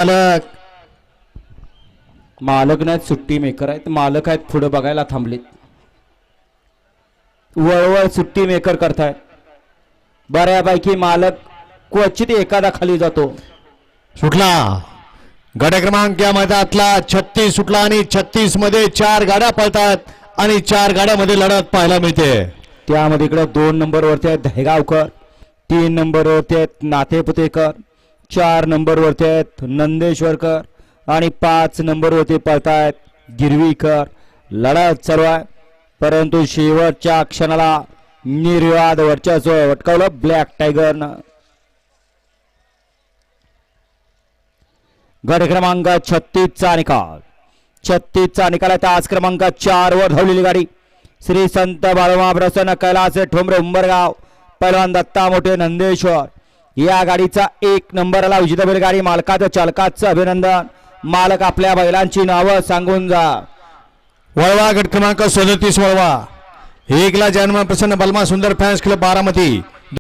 मालक मालक नाहीत, सुट्टी मेकर आहेत. मालक आहेत पुढे बघायला थांबलेत. वळवळ सुट्टी मेकर करतायत. बऱ्यापैकी मालक क्वचित एखादा खाली जातो. सुटला गाड्या क्रमांक या मैदानातला 36 सुटला आणि 36 मध्ये 4 गाड्या पळतात आणि 4 गाड्यामध्ये लढत पाहायला मिळते. त्यामध्ये इकडे 2 नंबरवरती आहेत दहेगावकर, 3 नंबरवरती आहेत नातेपुतेकर, 4 नंबरवरती आहेत नंदेश्वरकर आणि 5 नंबरवरती पळतायत गिरवीकर. लढत चालू आहे परंतु शेवटच्या क्षणाला निर्वाद वर्चस्व वटकावलं ब्लॅक टायगरनं. गट क्रमांक 36 चा निकाल. 36 चा निकाल आहे. तास क्रमांक 4 वर धावलेली गाडी श्री संत बाळोमा प्रसन्न कैलास ठोंबरे उंबरगाव पैलवान दत्ता मोठे नंदेश्वर. या गाडीचा 1 नंबरला उजित बैलगाडी मालकाचं चालकाचं अभिनंदन. मालक आपल्या बैलांची नावं सांगून जा. वळवा गट क्रमांक 37 वळवा 1 ला जन्म प्रसन्न बलमा सुंदर फॅन्स क्लब बारामती.